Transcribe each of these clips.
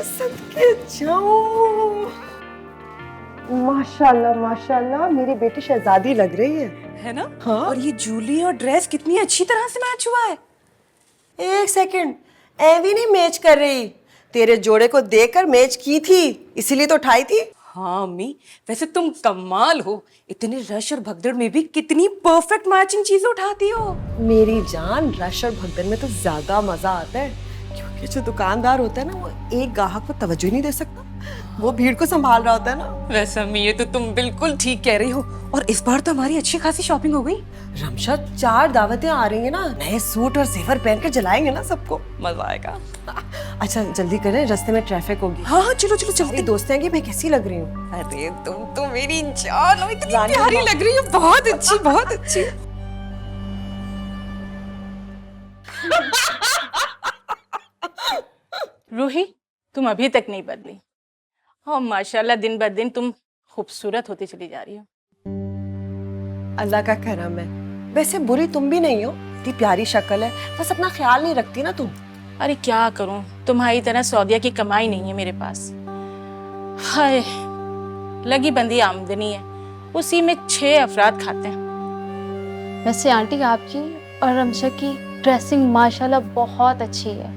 सदके जाऊं। माशाल्लाह माशाल्लाह, मेरी बेटी शहजादी लग रही है ना? हाँ। और ये जूली और ड्रेस कितनी अच्छी तरह से मैच हुआ है। एक सेकंड, एवी नहीं मैच कर रही, तेरे जोड़े को देखकर मैच की थी, इसीलिए तो उठाई थी। हाँ अम्मी, वैसे तुम कमाल हो, इतने रश और भगदड़ में भी कितनी परफेक्ट मैचिंग चीजें उठाती हो। मेरी जान, रश और भगदड़ में तो ज्यादा मजा आता है, क्योंकि जो दुकानदार होता है ना, वो एक ग्राहक को तवज्जो ही नहीं दे सकता, वो भीड़ को संभाल रहा होता है ना। वैसे अम्मी ये तो तुम बिल्कुल ठीक कह रही हो, और इस बार तो हमारी अच्छी खासी शॉपिंग हो गई। रमशा, 4 दावतें आ रही है ना, नए सूट और जेवर पहन के जलाएंगे ना सबको, मजा आएगा। अच्छा जल्दी करें, रास्ते में ट्रैफिक होगी। हाँ हाँ चलो चलो मेरी चलते। दोस्तें आएंगी, मैं कैसी लग रही हूँ? अरे तुम तो मेरी जान हो, इतनी रानी प्यारी माँ। लग रही हो, बहुत अच्छी बहुत अच्छी। रूही, तुम अभी तक नहीं बदली और माशाल्लाह दिन ब दिन तुम खूबसूरत होती चली जा रही हो। अल्लाह का करम है। वैसे बुरी तुम भी नहीं हो, इतनी प्यारी शक्ल है, बस अपना ख्याल नहीं रखती ना तुम। अरे क्या करूं, तुम्हारी तरह सौदिया की कमाई नहीं है मेरे पास। हाय, लगी बंदी आमदनी है, उसी में 6 अफराद खाते हैं। वैसे आंटी, आपकी और रमशा की ड्रेसिंग माशाल्लाह बहुत अच्छी है,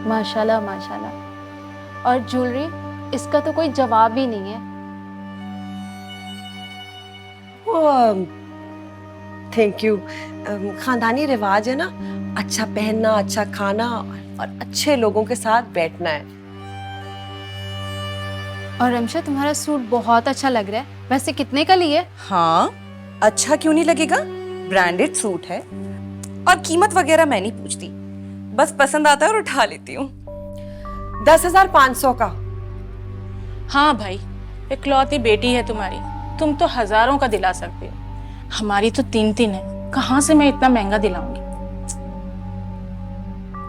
माशाल्लाह माशाल्लाह। और ज्वेलरी, इसका तो कोई जवाब ही नहीं है। Thank you. खानदानी रिवाज है ना, अच्छा पहनना, अच्छा खाना और अच्छे लोगों के साथ बैठना है। और रमशा, तुम्हारा सूट बहुत अच्छा लग रहा है, वैसे कितने का लिए? हाँ, अच्छा क्यों नहीं लगेगा, ब्रांडेड सूट है, और कीमत वगैरह मैं नहीं पूछती, बस पसंद आता है और उठा लेती हूँ। 10,500 का। हाँ भाई, इकलौती बेटी है तुम्हारी, तुम तो हजारों का दिला सकते हो, हमारी तो 3-3 है, कहाँ से मैं इतना महंगा दिलाऊंगी।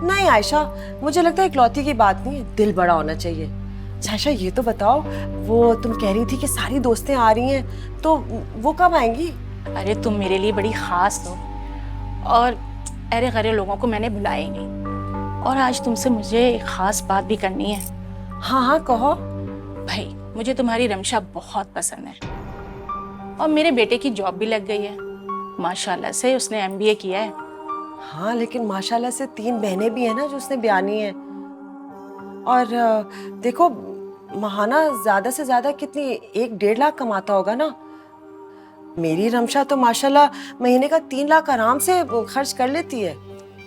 नहीं आयशा, मुझे लगता है इकलौती की बात नहीं है, दिल बड़ा होना चाहिए। आयशा ये तो बताओ, वो तुम कह रही थी कि सारी दोस्तें आ रही हैं, तो वो कब आएंगी? अरे तुम मेरे लिए बड़ी खास हो, और अरे गरे लोगों को मैंने बुलाया ही नहीं, और आज तुमसे मुझे एक खास बात भी करनी है। हाँ हाँ कहो। भाई, मुझे तुम्हारी रमशा बहुत पसंद है, और मेरे बेटे की जॉब भी लग गई है, माशाल्लाह से उसने MBA किया है। हाँ लेकिन माशाल्लाह से 3 बहनें भी हैं ना जो उसने ब्यानी है। और देखो, महाना ज्यादा से ज्यादा कितनी 1-1.5 लाख कमाता होगा ना। मेरी रमशा तो माशाल्लाह महीने का 3 लाख आराम से खर्च कर लेती है।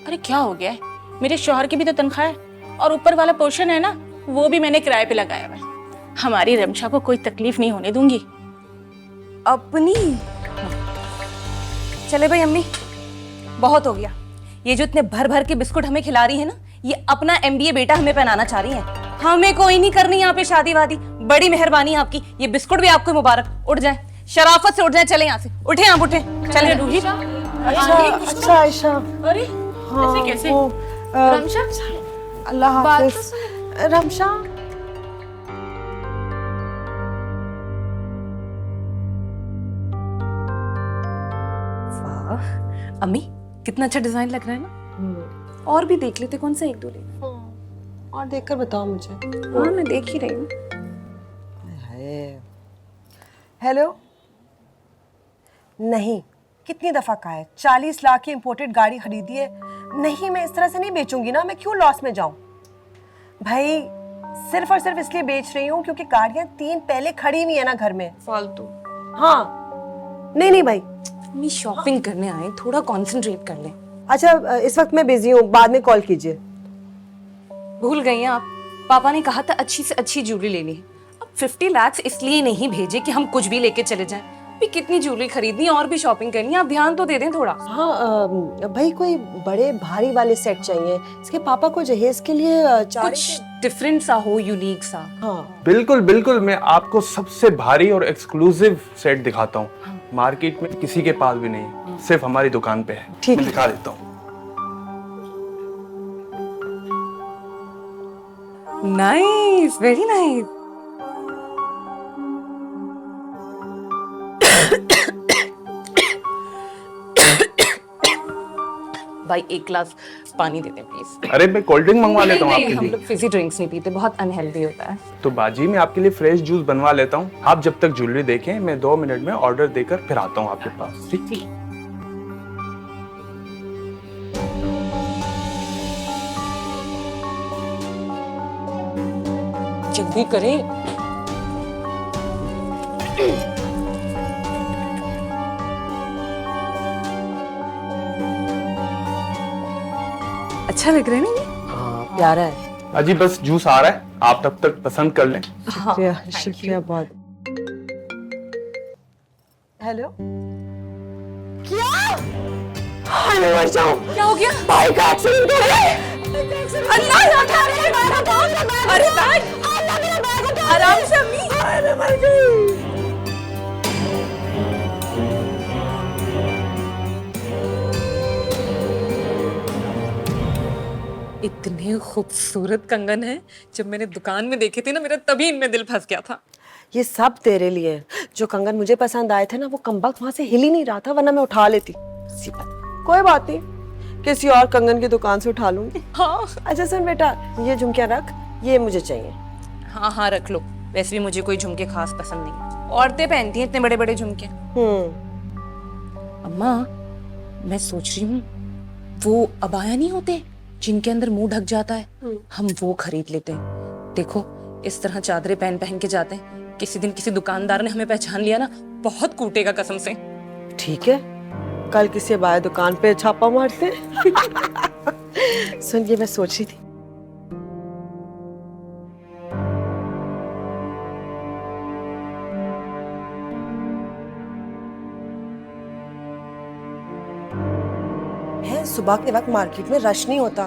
अरे क्या हो गया है, मेरे शौहर की भी तो तनख्वाह है, और ऊपर वाला पोर्शन है ना, वो भी मैंने किराए पे लगाया हुआ है। हमारी रमशा को कोई तकलीफ नहीं होने दूंगी। अपनी चले भाई अम्मी, बहुत हो गया, ये जो इतने भर भर के बिस्कुट हमें खिला रही है ना, ये अपना MBA बेटा हमें पहनाना चाह रही है। हमें कोई नहीं करनी यहाँ पे शादी वादी, बड़ी मेहरबानी आपकी, ये बिस्कुट भी आपको मुबारक। उठ जाए, शराफत से उठ जाए, चले यहाँ से, उठे आप उठे, चले रूही। अच्छा आयशा, अरे हाँ, ऐसे कैसे? वो, रमशा, अल्लाह बात हाफिज। रमशा, वाह अम्मी, कितना अच्छा डिजाइन लग रहा है ना, और भी देख लेते, कौन सा 1-2 लेना। और देखकर बताओ मुझे। हाँ मैं देख ही रही हूँ। हेलो, नहीं, कितनी दफा कहा है, 40 लाख की इंपोर्टेड गाड़ी खरीदी है। नहीं, मैं इस तरह से नहीं बेचूंगी ना, मैं क्यों लॉस में जाऊं? भाई सिर्फ और सिर्फ इसलिए बेच रही हूँ क्योंकि गाड़ियां 3 पहले खड़ी हुई है ना घर में। फालतू। हाँ, नहीं नहीं भाई। अम्मी शॉपिंग करने आए, थोड़ा कंसंट्रेट कर लें। अच्छा इस वक्त मैं बिजी हूँ, बाद में कॉल कीजिए। भूल गई हैं आप, पापा ने कहा था अच्छी से अच्छी ज्वेलरी लेनी है। अब 50 लाख इसलिए नहीं भेजे कि हम कुछ भी लेके चले जाएं, भी कितनी ज्वेलरी खरीदनी और भी शॉपिंग करनी है, आप ध्यान तो दे दें थोड़ा। हाँ भाई, कोई बड़े भारी वाले सेट चाहिए, इसके पापा को जहेज के लिए कुछ डिफरेंट सा हो, यूनिक सा। हाँ बिल्कुल बिल्कुल, मैं आपको सबसे भारी और एक्सक्लूसिव सेट दिखाता हूँ, मार्केट में किसी के पास भी नहीं है, सिर्फ हमारी दुकान पे है। ठीक मैं है। दिखा देता हूँ। Nice, very nice. भाई एक गिलास पानी दे दें प्लीज। अरे मैं कोल्ड ड्रिंक मंगवा लेता हूँ नहीं, आपके हम लिए। लोग फिजी ड्रिंक्स नहीं पीते, बहुत अनहेल्दी होता है। तो बाजी मैं आपके लिए फ्रेश जूस बनवा लेता हूँ, आप जब तक ज्वेलरी देखें मैं 2 मिनट में ऑर्डर देकर फिर आता हूँ आपके पास। ठीक। जल्दी करें। अच्छा लग रहा है ना ये? हाँ प्यारा है। अजी बस जूस आ रहा है, आप तब तक पसंद कर लें। शुक्रिया शुक्रिया बहुत। हेलो क्या? हाय मैं मर जाऊं। क्या हो गया? बाइक का एक्सीडेंट हो गया। अल्लाह ना करे, अरे बैग आराम से अम्मी। अरे मर गई। इतने खूबसूरत कंगन है, जब मैंने दुकान में देखे थे ना मेरा तभी इनमें दिल फंस गया था। ये सब तेरे लिए है। जो कंगन मुझे पसंद आए थे ना वो कमबख्त वहां से हिल ही नहीं रहा था, वरना मैं उठा लेती। कोई बात नहीं, किसी और कंगन की दुकान से उठा लूंगी। हाँ अच्छा सुन बेटा, ये झुमकियां रख, ये मुझे चाहिए। हाँ हाँ रख लो, वैसे भी मुझे कोई झुमके खास पसंद नहीं। औरतें पहनती हैं इतने बड़े बड़े झुमके। अम्मा मैं सोच रही हूँ वो अबाया नहीं होते जिनके अंदर मुंह ढक जाता है, हम वो खरीद लेते हैं। देखो इस तरह चादरें पहन पहन के जाते हैं, किसी दिन किसी दुकानदार ने हमें पहचान लिया ना बहुत कूटेगा कसम से। ठीक है, कल किसी बाय दुकान पे छापा मारते। सुन ये मैं सोच रही थी, है सुबह के वक्त मार्केट में रश नहीं होता।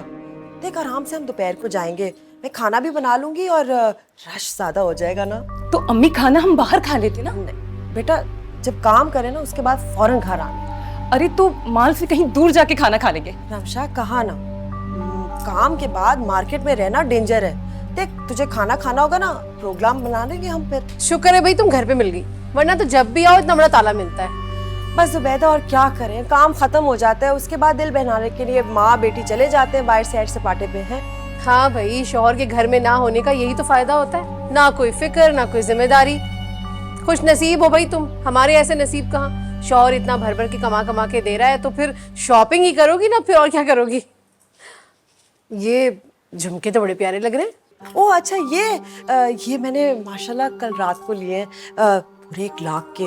देख आराम से हम दोपहर को जाएंगे, मैं खाना भी बना लूंगी और रश ज्यादा हो जाएगा ना। तो अम्मी खाना हम बाहर खा लेते ना। नहीं बेटा, जब काम करे ना उसके बाद फौरन घर आना। अरे तो माल से कहीं दूर जाके खाना खा लेंगे। रमशा कहा ना, काम के बाद मार्केट में रहना डेंजर है। देख तुझे खाना खाना होगा ना, प्रोग्राम बना लेंगे हम फिर। शुक्र है भाई तुम घर पे मिल गई, वरना तो जब भी आओ इतना बड़ा ताला मिलता है। बस जुबैदा और क्या करें, काम खत्म हो जाता है, उसके बाद दिल बहलाने के लिए माँ बेटी चले जाते हैं बाहर साइड सपाटे पे हैं। हाँ भाई, शौहर के घर में ना होने का यही तो फायदा होता है, ना कोई फिक्र ना कोई जिम्मेदारी। खुश नसीब हो भाई तुम, हमारे ऐसे नसीब कहाँ। शौहर इतना भर भर के कमा के दे रहा है तो फिर शॉपिंग ही करोगी ना, फिर और क्या करोगी। ये झुमके तो बड़े प्यारे लग रहे हैं। ओह अच्छा, ये मैंने माशाल्लाह कल रात को लिए पूरे 1 लाख के।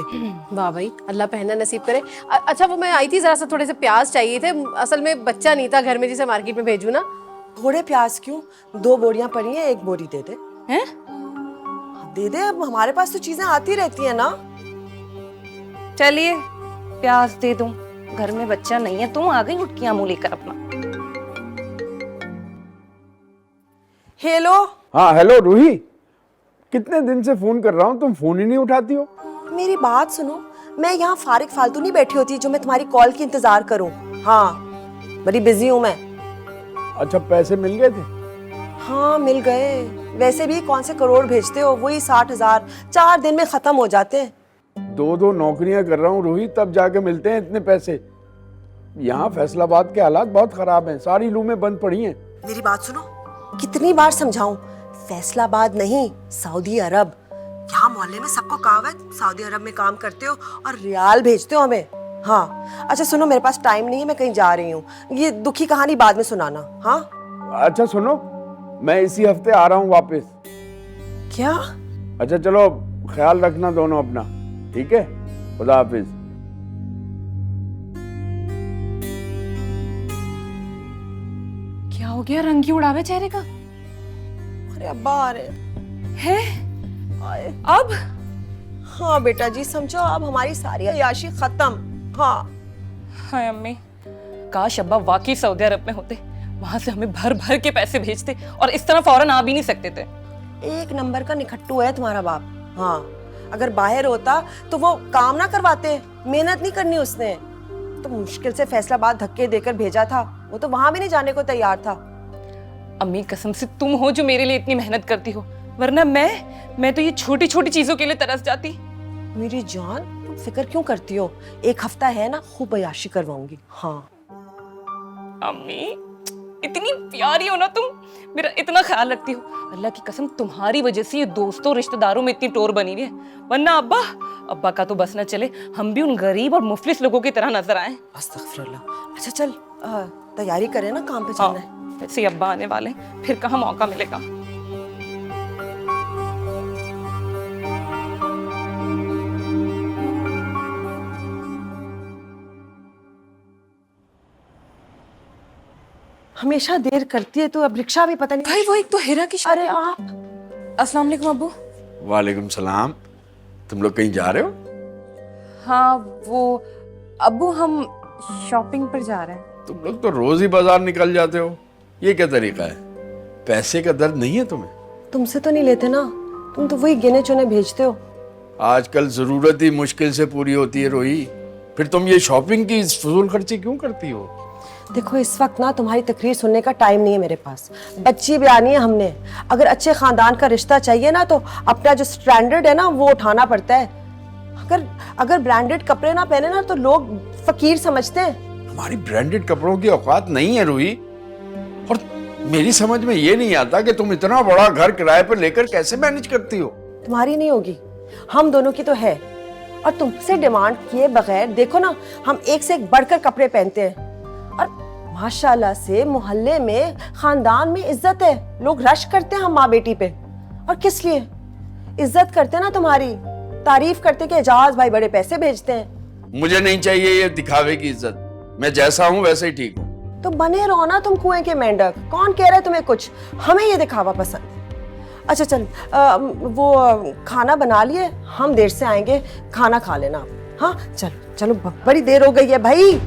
वाह भाई, अल्लाह पहनना नसीब करे। अच्छा वो मैं आई थी, जरा सा थोड़े से प्याज चाहिए थे, असल में बच्चा नहीं था घर में जिसे मार्केट में भेजू ना। थोड़े प्याज क्यों, 2 बोरियां पड़ी हैं, 1 बोरी दे दे। हैं? दे दे, अब हमारे पास तो चीजें आती रहती है ना। चलिए प्याज दे दूं, घर में बच्चा नहीं है, तुम आ गई उठकियां मुंह लेकर अपना। हेलो। हाँ हेलो रूही, कितने दिन से फोन कर रहा हूँ, तुम फोन ही नहीं उठाती हो। मेरी बात सुनो, मैं यहाँ फारिग फालतू नहीं बैठी होती जो मैं तुम्हारी कॉल की इंतजार करूँ। हाँ बड़ी बिजी हूँ मैं। अच्छा पैसे मिल गए थे? हाँ मिल गए, वैसे भी कौन से करोड़ भेजते हो, वही 60,000 4 दिन में खत्म हो जाते हैं। 2 नौकरियां कर रहा हूँ रूही, तब जाके मिलते हैं इतने पैसे। यहाँ फैसलाबाद के हालात बहुत खराब हैं, सारी लूमें बंद पड़ी हैं। मेरी बात सुनो, कितनी बार समझाऊं, फैसलाबाद नहीं सऊदी अरब। यहाँ मोहल्ले में सबको कहावत, सऊदी अरब में काम करते हो और रियाल भेजते हो हमें। हाँ अच्छा सुनो, मेरे पास टाइम नहीं है, मैं कहीं जा रही हूँ, ये दुखी कहानी बाद में सुनाना। हाँ अच्छा सुनो, मैं इसी हफ्ते आ रहा हूँ वापस। क्या? अच्छा चलो, ख्याल रखना दोनों अपना, ठीक है? खुदा हाफिज। क्या हो गया, रंगी उड़ावे चेहरे का? अरे अब्बा आ रहे है अब? हाँ बेटा जी, समझो अब हमारी सारी अयाशी खत्म। हाँ हाय अम्मी, काश अब्बा वाकई सऊदी अरब में होते, वहां से हमें भर भर के पैसे भेजते और इस तरह फौरन आ भी नहीं सकते थे। 1 नंबर का निखट्टू है तुम्हारा बाप। हाँ अगर बाहर होता तो वो काम ना करवाते, मेहनत नहीं करनी उसने, तो मुश्किल से फैसलाबाद धक्के देकर भेजा था, वो तो वहां भी नहीं जाने को तैयार था। अम्मी कसम से तुम हो जो मेरे लिए इतनी मेहनत करती हो, वरना मैं तो ये छोटी छोटी चीजों के लिए तरस जाती। मेरी जान तुम फिक्र क्यों करती हो, 1 हफ्ता है ना, खूब अयाशी करवाऊंगी। हाँ अम्मी इतनी प्यारी हो ना तुम, मेरा इतना ख्याल रखती हो। अल्लाह की कसम तुम्हारी वजह से ये दोस्तों रिश्तेदारों में इतनी टोर बनी हुई है, वरना अब्बा का तो बस न चले, हम भी उन गरीब और मुफलिस लोगों की तरह नजर आए। अस्तगफिरुल्लाह। अच्छा चल तैयारी करें ना, काम पे हाँ, चलना है। वैसे ही अब्बा आने वाले हैं, फिर कहाँ मौका मिलेगा। हमेशा देर करती है तो अब रिक्शा भी पता नहीं। भाई वो एक तो हिरा की अरे आप अस्सलाम वालेकुम अब्बू। वालेकुम सलाम। तुम लोग कहीं जा रहे हो? हाँ वो अब्बू हम शॉपिंग पर जा रहे हैं। तुम लोग तो रोज ही बाजार निकल जाते हो, ये क्या तरीका है? पैसे का दर्द नहीं है तुम्हें? तुमसे तो नहीं लेते ना, तुम तो वही गिने चुने भेजते हो। आजकल जरूरत ही मुश्किल से पूरी होती है रोही, फिर तुम ये शॉपिंग की फजूल खर्ची क्यों करती हो? देखो इस वक्त ना तुम्हारी तकरीर सुनने का टाइम नहीं है मेरे पास, बच्ची भी आनी है हमने। अगर अच्छे खानदान का रिश्ता चाहिए ना तो अपना जो स्टैंडर्ड है ना वो उठाना पड़ता है। अगर ब्रांडेड कपड़े ना पहने ना तो लोग फकीर समझते हैं। हमारी ब्रांडेड कपड़ों की औकात नहीं है रोही, और मेरी समझ में ये नहीं आता कि तुम इतना बड़ा घर किराए पर लेकर कैसे मैनेज करती हो। तुम्हारी नहीं होगी, हम दोनों की तो है। और तुमसे डिमांड किए बगैर देखो ना हम एक से एक बढ़कर कपड़े पहनते हैं, और माशाल्लाह से मोहल्ले में खानदान में इज्जत है, लोग रश करते हैं हम माँ बेटी पे। और किस लिए इज्जत करते हैं ना, तुम्हारी तारीफ करते कि एजाज भाई बड़े पैसे भेजते हैं। मुझे नहीं चाहिए ये दिखावे की इज्जत, मैं जैसा हूँ वैसे ही ठीक हूँ। तो बने रहो ना तुम कुएं के मेंढक, कौन कह रहा है तुम्हें कुछ, हमें ये दिखावा पसंद है। अच्छा चल वो खाना बना लिए, हम देर से आएंगे, खाना खा लेना आप। हाँ चलो चलो, बड़ी देर हो गई है भाई।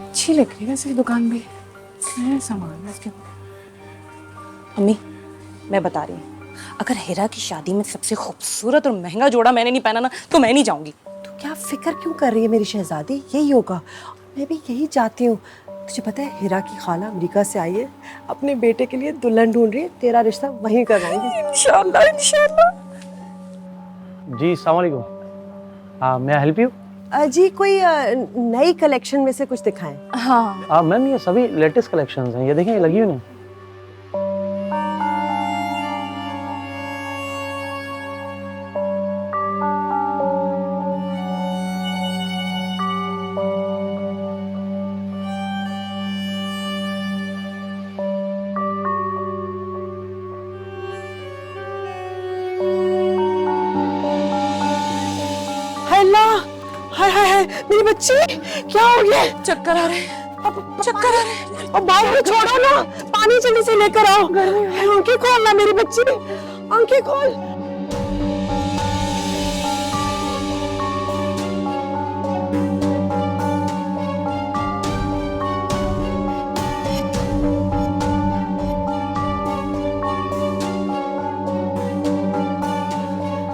अच्छी लग रही है वैसे दुकान भी, क्या सामान है इसके। अम्मी मैं बता रही हूँ, अगर हिरा की शादी में सबसे खूबसूरत और महंगा जोड़ा मैंने नहीं पहना ना तो मैं नहीं जाऊंगी। तो क्या फिक्र क्यों कर रही है मेरी शहजादी, यही होगा। मैं भी यही चाहती हूँ। तुझे पता है हिरा की खाला अमेरिका से आई है, अपने बेटे के लिए दुल्हन ढूंढ रही है, तेरा रिश्ता वहीं करवाएंगे इंशाल्लाह इंशाल्लाह। जी अस्सलाम वालेकुम। मैं हेल्प यू? जी कोई नई कलेक्शन में से कुछ दिखाएं। हाँ मैम ये सभी लेटेस्ट कलेक्शंस हैं, ये देखें, ये लगी हुई नहीं। हाय हाय हाय मेरी बच्ची, क्या हो गया? चक्कर आ रहे हैं, चक्कर आ रहे हैं। अब बाल को छोड़ो ना, पानी जल्दी से लेकर आओ। आंखें खोल ना मेरी बच्ची, आंखें खोल।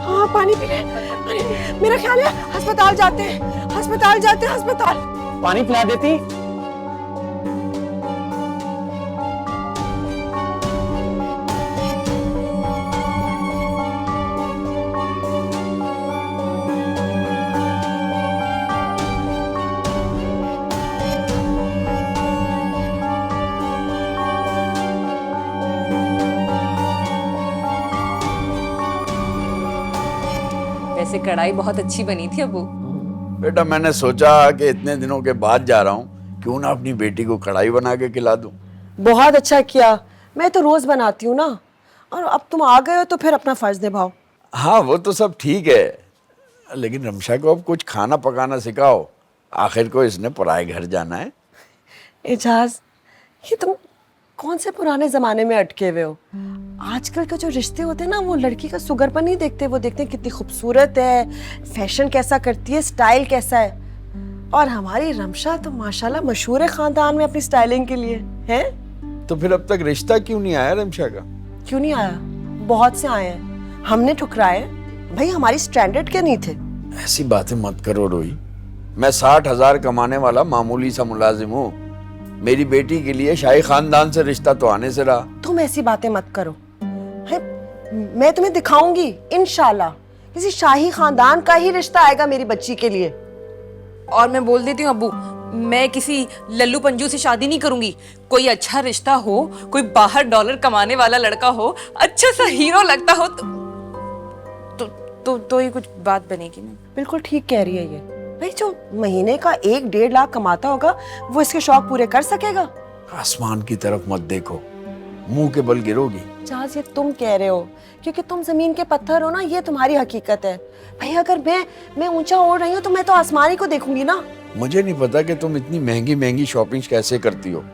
हाँ पानी पी ले। मेरा ख्याल है अस्पताल जाते हैं, अस्पताल जाते हैं, अस्पताल। पानी पिला देती। वैसे कढ़ाई बहुत अच्छी बनी थी अब्बू। बेटा मैंने सोचा कि इतने दिनों के बाद जा रहा हूँ, क्यों ना अपनी बेटी को कढ़ाई बना के खिला दूं। बहुत अच्छा किया, मैं तो रोज बनाती हूँ ना, और अब तुम आ गए हो तो फिर अपना फर्ज निभाओ। हाँ वो तो सब ठीक है, लेकिन रमशा को अब कुछ खाना पकाना सिखाओ, आखिर को इसने पराए घर जाना है। एजाज, ये तुम कौन से पुराने जमाने में अटके हुए हो? आजकल के जो रिश्ते होते हैं ना, वो लड़की का सुगरपन नहीं देखते, वो देखते हैं कितनी खूबसूरत है, फैशन कैसा करती है, स्टाइल कैसा है। और हमारी रमशा तो माशाल्लाह मशहूर है खानदान में अपनी स्टाइलिंग के लिए है। तो फिर अब तक रिश्ता क्यों नहीं आया रमशा का? क्यों नहीं आया? बहुत से आए हैं, हमने ठुकराए। भाई हमारी स्टैंडर्ड के नहीं थे। ऐसी बातें मत करो रोही। मैं 60,000 कमाने वाला मामूली सा मुलाजिम हूँ। मेरी बेटी के लिए शाही खानदान से रिश्ता तो आने से रहा। तुम ऐसी बातें मत करो। है, मैं तुम्हें दिखाऊंगी इंशाल्लाह किसी शाही खानदान का ही रिश्ता आएगा मेरी बच्ची के लिए। और मैं बोल देती हूँ अब्बू, मैं किसी लल्लू पंजू से शादी नहीं करूंगी। कोई अच्छा रिश्ता हो, कोई बाहर डॉलर कमाने वाला लड़का हो, अच्छा सा हीरो लगता हो तो ही कुछ बात बनेगी ना। बिल्कुल ठीक कह रही है ये। भाई जो महीने का 1-1.5 लाख कमाता होगा वो इसके शौक पूरे कर सकेगा? आसमान की तरफ मत देखो, मुंह के बल गिरोगी। जहाज ये तुम कह रहे हो क्योंकि तुम जमीन के पत्थर हो ना, ये तुम्हारी हकीकत है। भाई अगर मैं ऊंचा उड़ रही हूँ तो मैं तो आसमान ही को देखूंगी ना। मुझे नहीं पता कि तुम इतनी महंगी महंगी शॉपिंग कैसे करती हो,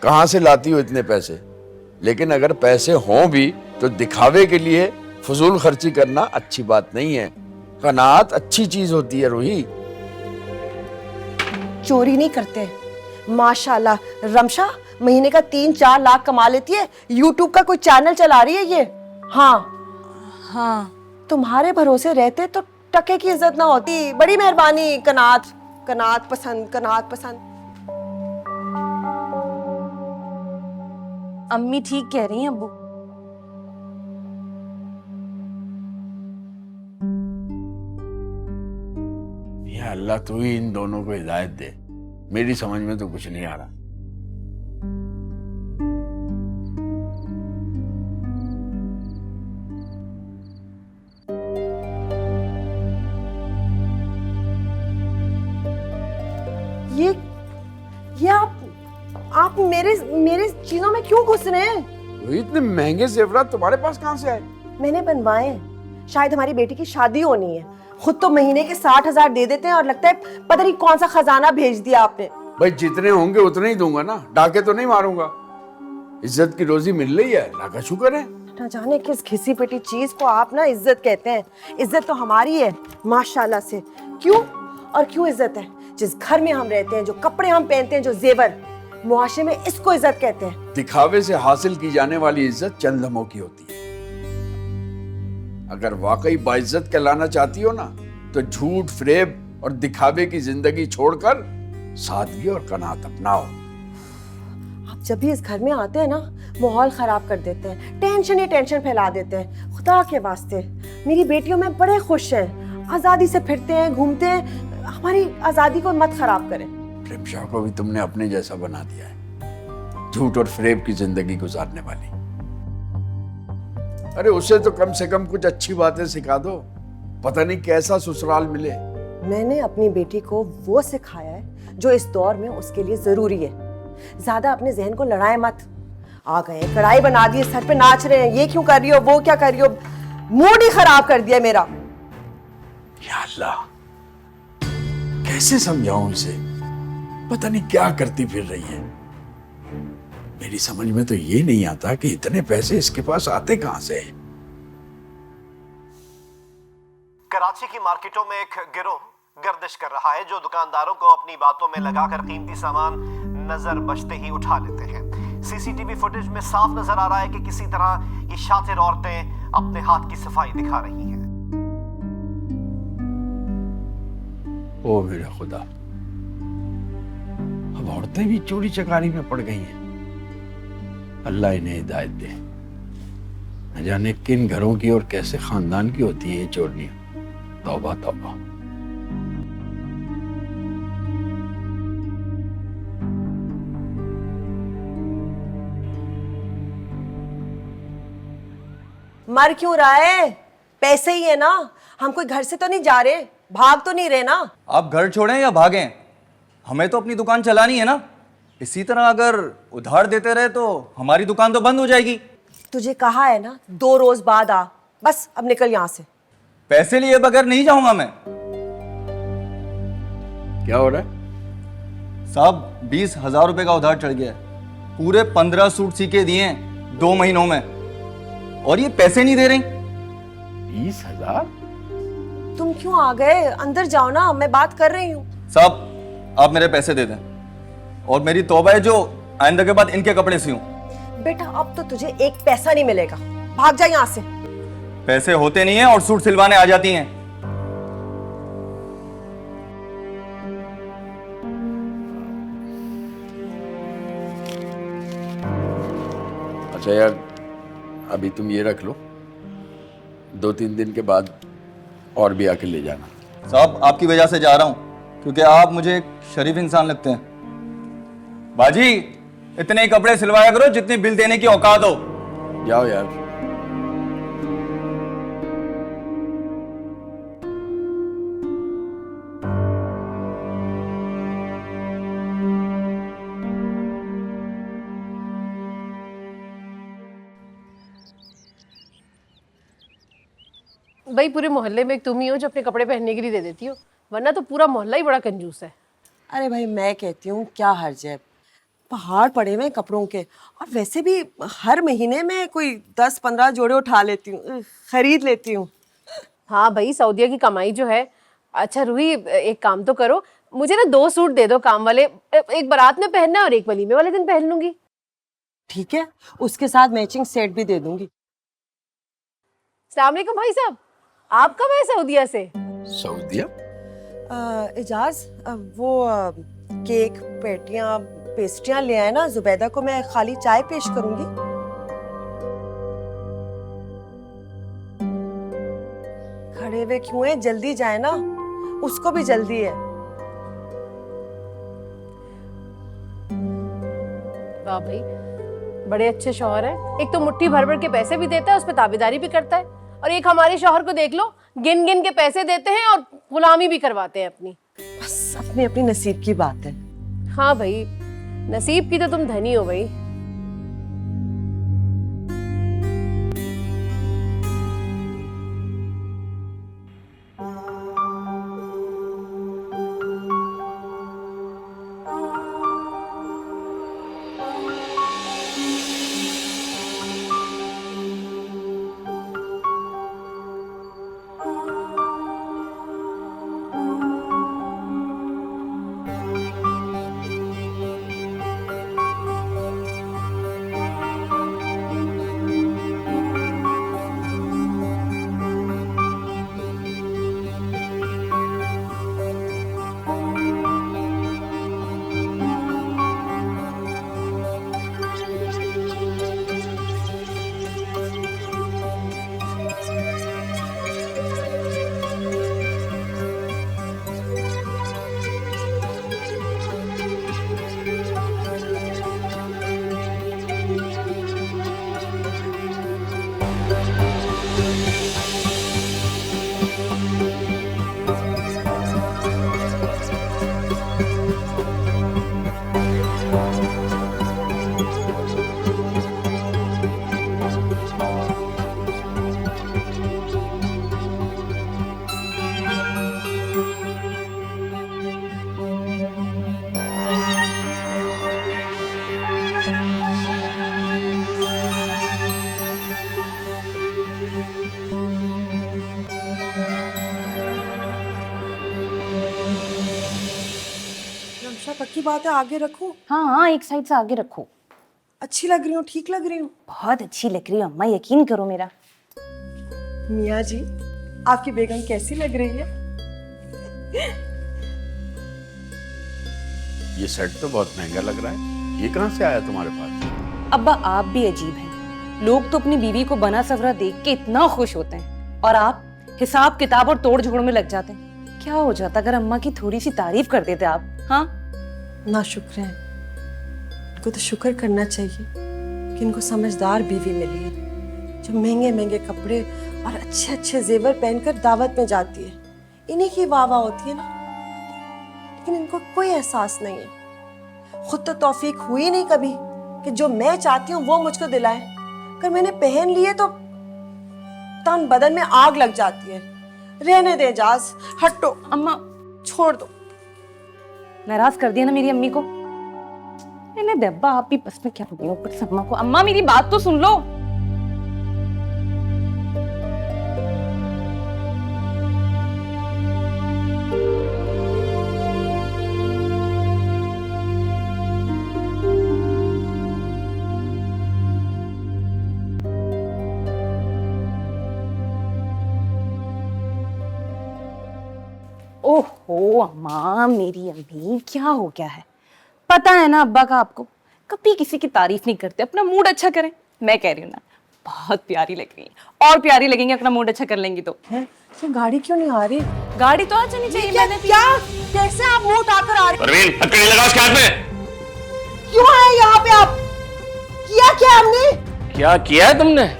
कहाँ से लाती हो इतने पैसे। लेकिन अगर पैसे हों भी तो दिखावे के लिए फजूल खर्ची करना अच्छी बात नहीं है। कनात अच्छी चीज होती है रोही। चोरी नहीं करते। माशाल्लाह रमशा महीने का 3-4 लाख कमा लेती है। यूट्यूब का कोई चैनल चला रही है ये। हाँ, तुम्हारे भरोसे रहते तो टके की इज्जत ना होती। बड़ी मेहरबानी। कनात पसंद। अम्मी ठीक कह रही हैं अब्बू। या अल्लाह तू ही इन दोनों को हिदायत दे। मेरी समझ में तो कुछ नहीं आ रहा। ये आप मेरे चीजों में क्यों घुस रहे हैं? तो इतने महंगे जेवरात तुम्हारे पास कहाँ से आए? मैंने बनवाए हैं। शायद हमारी बेटी की शादी होनी है। खुद तो महीने के 60,000 दे देते हैं और लगता है पता नहीं कौन सा खजाना भेज दिया आपने। भाई जितने होंगे उतने ही दूंगा ना, डाके तो नहीं मारूंगा। इज्जत की रोजी मिल रही है, अल्लाह का शुक्र है। ना जाने किस घिसी पिटी चीज को आप ना इज्जत कहते हैं। इज्जत तो हमारी है माशाल्लाह से। क्यों इज्जत है? जिस घर में हम रहते हैं, जो कपड़े हम पहनते हैं, जो जेवर, मुआशरे में इसको इज्जत कहते हैं। दिखावे से हासिल की जाने वाली इज्जत चंद लम्हों की होती है। अगर वाकई बाइज्जत कहलाना चाहती हो ना तो झूठ, फरेब और दिखावे की जिंदगी छोड़कर सादगी और कनात अपनाओ। आप जब भी इस घर में आते हैं ना, माहौल खराब कर देते हैं। टेंशन ही टेंशन फैला देते हैं। खुदा के वास्ते मेरी बेटियों में बड़े खुश हैं, आजादी से फिरते हैं, घूमते हैं। हमारी आजादी को मत खराब करें। रमशा को भी तुमने अपने जैसा बना दिया है, झूठ और फरेब की जिंदगी गुजारने वाली। अरे उसे तो कम से कम कुछ अच्छी बातें सिखा दो। पता नहीं कैसा ससुराल मिले। मैंने अपनी बेटी को वो सिखाया है जो इस दौर में उसके लिए जरूरी है। ज्यादा अपने जहन को लड़ाए मत। आ गए कढ़ाई बना दी, सर पे नाच रहे हैं, ये क्यों कर रही हो, वो क्या कर रही हो। मूड ही खराब कर दिया मेरा। या अल्लाह, कैसे समझाऊं इसे? पता नहीं क्या करती फिर रही है। मेरी समझ में तो ये नहीं आता कि इतने पैसे इसके पास आते कहां से। कराची की मार्केटों में एक गिरोह गर्दिश कर रहा है जो दुकानदारों को अपनी बातों में लगाकर कीमती सामान नजर बचते ही उठा लेते हैं। सीसीटीवी फुटेज में साफ नजर आ रहा है कि किसी तरह ये शातिर औरतें अपने हाथ की सफाई दिखा रही हैं। ओ मेरा खुदा, अब औरतें भी चोरी चकारी में पड़ गई हैं। अल्लाह इन्हें हिदायत दे। न जाने किन घरों की और कैसे खानदान की होती है ये चोरियां। तौबा तौबा। मर क्यों रहा है? पैसे ही है ना। हम कोई घर से तो नहीं जा रहे, भाग तो नहीं रहे ना। आप घर छोड़ें या भागें, हमें तो अपनी दुकान चलानी है ना। इसी तरह अगर उधार देते रहे तो हमारी दुकान तो बंद हो जाएगी। तुझे कहा है ना 2 रोज बाद आ। बस अब निकल यहाँ से। पैसे लिए बगैर नहीं जाऊंगा मैं। क्या हो रहा है साहब? 20,000 रुपए का उधार चढ़ गया है। पूरे 15 सूट सी के दिए हैं 2 महीनों में, और ये पैसे नहीं दे रही। 20,000? तुम क्यों आ गए? अंदर जाओ ना, मैं बात कर रही हूँ। साहब आप मेरे पैसे दे दें, और मेरी तौबा है जो आइंदा के बाद इनके कपड़े सियूं। बेटा अब तो तुझे एक पैसा नहीं मिलेगा, भाग जा यहाँ से। पैसे होते नहीं है और सूट सिलवाने आ जाती हैं। अच्छा यार, अभी तुम ये रख लो, 2-3 दिन के बाद और भी आके ले जाना। साहब आपकी वजह से जा रहा हूं क्योंकि आप मुझे एक शरीफ इंसान लगते हैं। बाजी इतने ही कपड़े सिलवाया करो जितनी बिल देने की औकात हो। जाओ यार। भाई पूरे मोहल्ले में एक तुम ही हो जो अपने कपड़े पहनने के लिए दे देती हो, वरना तो पूरा मोहल्ला ही बड़ा कंजूस है। अरे भाई मैं कहती हूँ क्या हर्ज है, पहाड़ पड़े हुए हैं कपड़ों के, और वैसे भी हर महीने में कोई 10-15 जोड़े उठा लेती हूँ, खरीद लेती हूँ। हाँ भाई, सऊदिया की कमाई जो है। अच्छा रूही, एक काम तो करो, मुझे ना 2 सूट दे दो काम वाले, एक बारात में पहनना है और एक वलीमे वाले दिन पहन लूंगी। ठीक है, उसके साथ मैचिंग सेट भी दे दूंगी। अस्सलाम वालेकुम भाई साहब, आप कब आए सऊदिया से? सऊदिया? एजाज, वो केक, पेटियां, पेस्ट्रियां ले आए ना, जुबैदा को मैं खाली चाय पेश करूंगी। खड़े हुए क्यों हैं, जल्दी जाए ना, उसको भी जल्दी है। वाह भाई, बड़े अच्छे शौहर हैं। एक तो मुट्ठी भर भर के पैसे भी देता है, उस पर ताबेदारी भी करता है, और एक हमारे शौहर को देख लो, गिन गिन के पैसे देते हैं और गुलामी भी करवाते हैं अपनी। बस अपनी अपनी नसीब की बात है। हाँ भाई, नसीब की तो तुम धनी हो भाई। पक्की बात है, आगे रखूं? हाँ हाँ, एक साइड से आगे रखो। अच्छी लग रही हूँ, ठीक लग रही हूँ? बहुत अच्छी लग रही हो अम्मा, यकीन करो मेरा। मियाँ जी, आपकी बेगम कैसी लग रही है? ये सेट तो बहुत महंगा लग रहा है, ये कहाँ से आया तुम्हारे पास? अब्बा आप भी अजीब हैं, लोग तो अपनी बीवी को बना सवरा देख के इतना खुश होते हैं, और आप हिसाब किताब और तोड़ झोड़ में लग जाते हैं। क्या हो जाता अगर अम्मा की थोड़ी सी तारीफ कर देते आप? हाँ ना शुक्र है, इनको तो शुक्र करना चाहिए कि इनको समझदार बीवी मिली है, जो महंगे महंगे कपड़े और अच्छे अच्छे जेवर पहनकर दावत में जाती है। इन्हीं की वाह वाह होती है ना, लेकिन इनको कोई एहसास नहीं है। खुद तो तौफीक हुई नहीं कभी कि जो मैं चाहती हूँ वो मुझको दिलाए। अगर मैंने पहन लिए तो तन बदन में आग लग जाती है। रहने दे एजाज, हटो। अम्मा छोड़ दो। नाराज कर दिया ना मेरी अम्मी को। मैंने दब्बा आप भी बस में क्या हो गई ऊपर से अम्मा को। अम्मा मेरी बात तो सुन लो। ओहो अम्मा, मेरी अम्मी, क्या हो गया है? पता है ना अब्बा का आपको, कभी किसी की तारीफ नहीं करते, अपना मूड अच्छा करें। मैं कह रही हूँ ना, बहुत प्यारी लग रही है, और प्यारी लगेंगे अपना मूड अच्छा कर लेंगी तो। ये गाड़ी क्यों नहीं आ रही? गाड़ी तो आ जानी चाहिए। मैंने क्या कैसे आप मुंह उठाकर आ रहे? परवीन, हथकड़ी लगाओ उसके हाथ में। क्यों आए यहाँ पे आप? किया क्या हमने? क्या किया है तुमने?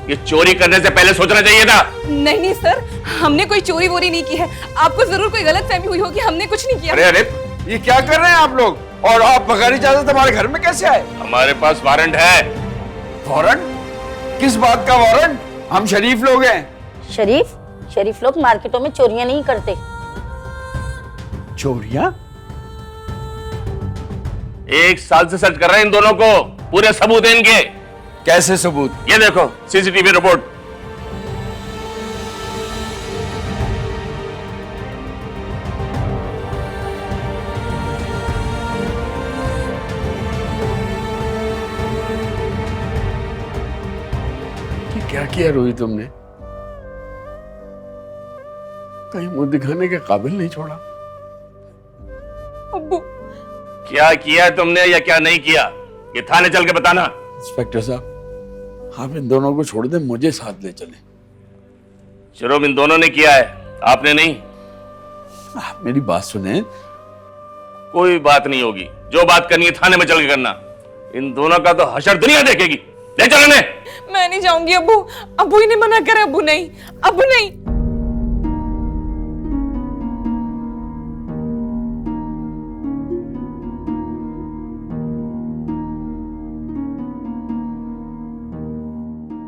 ये चोरी करने से पहले सोचना चाहिए था। नहीं नहीं सर, हमने कोई चोरी वोरी नहीं की है। आपको जरूर कोई गलत फहमी हुई होगी, हमने कुछ नहीं किया। अरे अरे, ये क्या कर रहे हैं आप लोग? और आप बगैर इजाजत हमारे घर में कैसे आए? हमारे पास वारंट है। वारंट? किस बात का वारंट? हम शरीफ लोग हैं। शरीफ लोग मार्केटों में चोरियां नहीं करते। चोरियां? 1 साल से सर्च कर रहे हैं इन दोनों को, पूरे सबूत हैं इनके। कैसे सबूत? ये देखो सीसीटीवी रिपोर्ट। ये क्या किया रोहित तुमने? कहीं मुंह दिखाने के काबिल नहीं छोड़ा। अब्बू, क्या किया है तुमने या क्या नहीं किया, ये थाने चल के बताना। इंस्पेक्टर साहब, आप इन दोनों को छोड़ दें, मुझे साथ ले चलें। शुरू इन दोनों ने किया है, आपने नहीं। आप मेरी बात सुने। कोई बात नहीं होगी, जो बात करनी है थाने में चल के करना। इन दोनों का तो हशर दुनिया देखेगी। ले चलो इन्हें। मैं नहीं जाऊंगी अब्बू। अब्बू ही ने मना करा। अब्बू नहीं, अब्बू नहीं।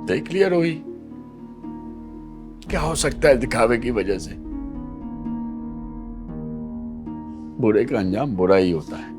देख लिया रोहित, क्या हो सकता है दिखावे की वजह से? बुरे का अंजाम बुरा ही होता है।